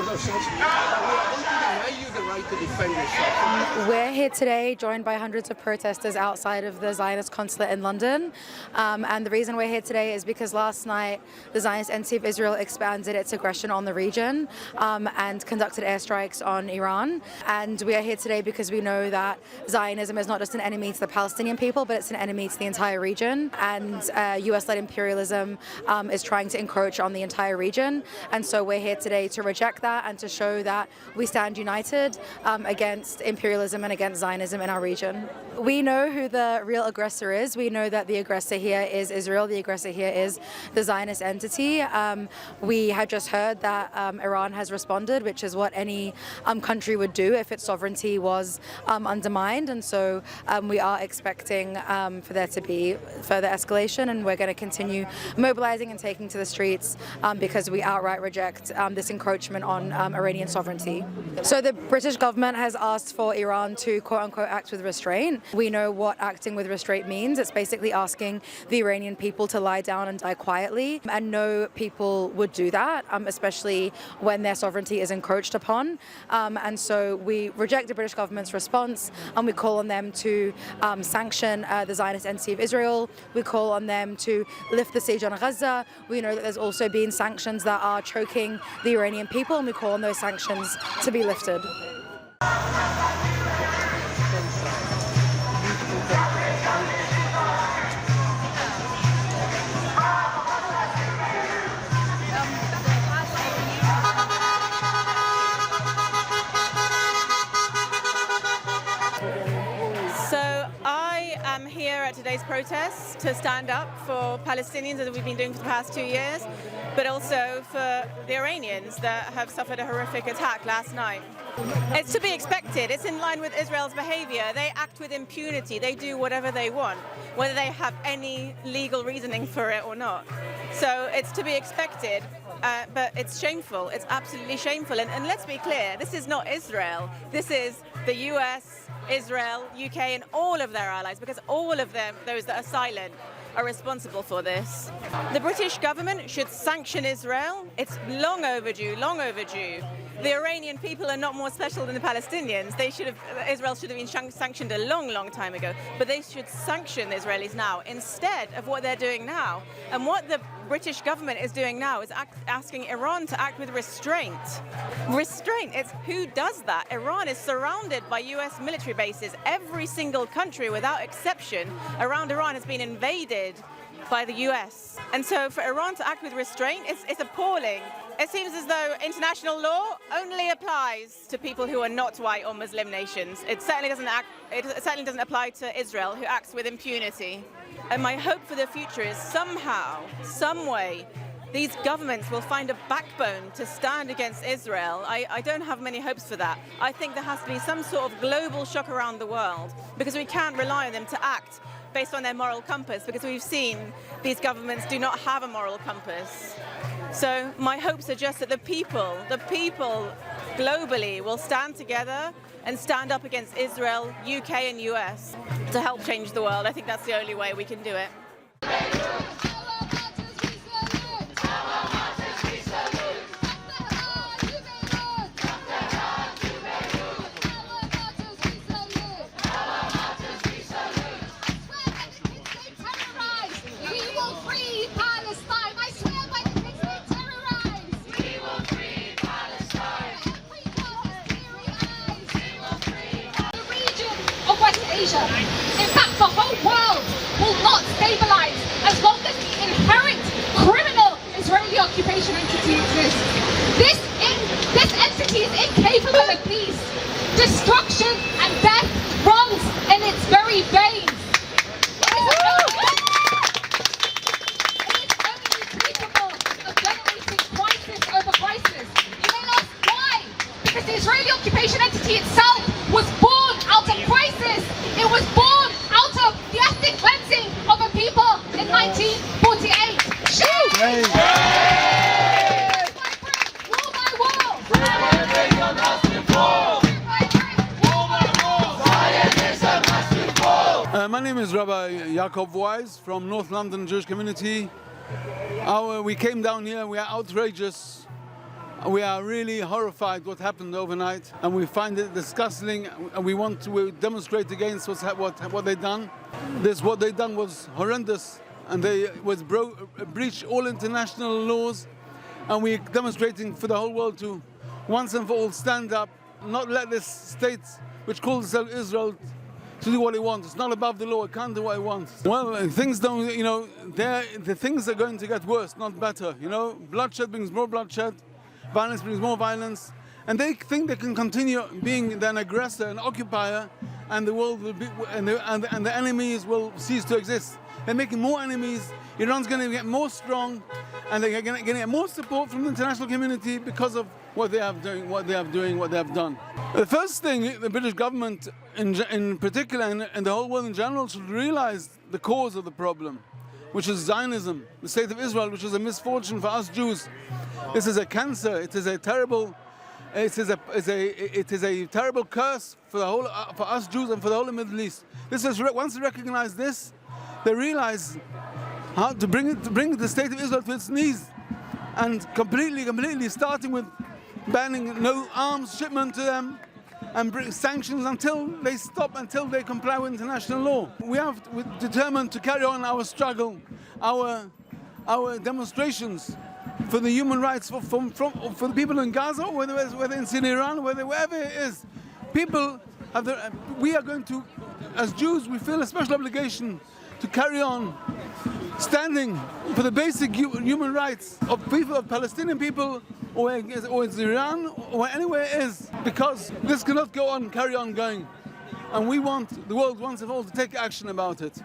others says, we are going to deny you the right to defend yourself. We're here today joined by hundreds of protesters outside of the Zionist consulate in London. And the reason we're here today is because last night the Zionist Embassy of Israel expanded its aggression on the region and conducted airstrikes on Iran. And we are here today because we know that Zionism is not just an enemy to the Palestinian people, but it's an enemy to the entire region. And US-led imperialism is trying to encroach on the entire region. And so we're here today to reject that and to show that we stand united against imperialism and against Zionism in our region. We know who the real aggressor is. We know that the aggressor here is Israel. The aggressor here is the Zionist entity. We had just heard that Iran has responded, which is what any country would do if its sovereignty was undermined. And so we are expecting for there to be further escalation, and we're going to continue mobilizing and taking to the streets because we outright reject this encroachment on Iranian sovereignty. So the British government has asked for Iran to quote-unquote act with restraint. We know what acting with restraint means. It's basically asking the Iranian people to lie down and die quietly, and no people would do that, especially when their sovereignty is encroached upon. And so we reject the British government's response, and we call on them to sanction the Zionist entity of Israel. We call on them to lift the siege on Gaza. We know that there's also been sanctions that are choking the Iranian people, and we call on those sanctions to be lifted. I'm here at today's protest to stand up for Palestinians, as we've been doing for the past 2 years, but also for the Iranians that have suffered a horrific attack last night. It's to be expected. It's in line with Israel's behavior. They act with impunity. They do whatever they want, whether they have any legal reasoning for it or not. So it's to be expected, but it's shameful. It's absolutely shameful. And let's be clear, this is not Israel. This is the US, Israel, UK, and all of their allies, because all of them, those that are silent, are responsible for this. The British government should sanction Israel. It's long overdue, long overdue. The Iranian people are not more special than the Palestinians. Israel should have been sanctioned a long, long time ago, but they should sanction the Israelis now instead of what they're doing now. And what the British government is doing now is asking Iran to act with restraint. Restraint, it's who does that? Iran is surrounded by US military bases. Every single country without exception around Iran has been invaded by the US. And so for Iran to act with restraint, it's appalling. It seems as though international law only applies to people who are not white or Muslim nations. It certainly doesn't apply to Israel, who acts with impunity. And my hope for the future is somehow, some way, these governments will find a backbone to stand against Israel. I don't have many hopes for that. I think there has to be some sort of global shock around the world, because we can't rely on them to act based on their moral compass, because we've seen these governments do not have a moral compass. So my hopes are just that the people globally will stand together and stand up against Israel, UK and US to help change the world. I think that's the only way we can do it. In fact, the whole world will not stabilize as long as the inherent criminal Israeli occupation entity exists. This entity is incapable of peace. Destruction and death runs in its very veins. It is only capable of generating crisis over crisis. You may ask why? Because the Israeli occupation entity itself was born out of crisis. It was born out of the ethnic cleansing of a people in 1948. My name is Rabbi Yaakov Wise from North London Jewish community. We came down here, we are outrageous We are really horrified what happened overnight, and we find it disgusting, and we want to demonstrate against what they done. What they done was horrendous, and they breached all international laws, and we're demonstrating for the whole world to once and for all stand up, not let this state, which calls itself Israel, to do what it wants. It's not above the law. It can't do what it wants. Well, things don't, the things are going to get worse, not better. Bloodshed brings more bloodshed. Violence brings more violence, and they think they can continue being an aggressor, an occupier, and the world will be, and the enemies will cease to exist. They're making more enemies. Iran's going to get more strong, and they're going to get more support from the international community because of what they have done. The first thing the British government, in particular, and the whole world in general, should realize the cause of the problem, which is Zionism, the state of Israel, which is a misfortune for us Jews. This is a cancer. It is a terrible curse for us Jews and for the whole Middle East. Once they recognize this, they realize how to bring the state of Israel to its knees, and completely starting with banning no arms shipment to them, and bring sanctions until they comply with international law. We're determined to carry on our struggle, our demonstrations for the human rights for the people in Gaza, or whether it's in Iran, wherever it is. We are going to, as Jews, we feel a special obligation to carry on standing for the basic human rights of Palestinian people, or it's Iran, or anywhere it is, because this cannot carry on going. And we want the world once and all to take action about it.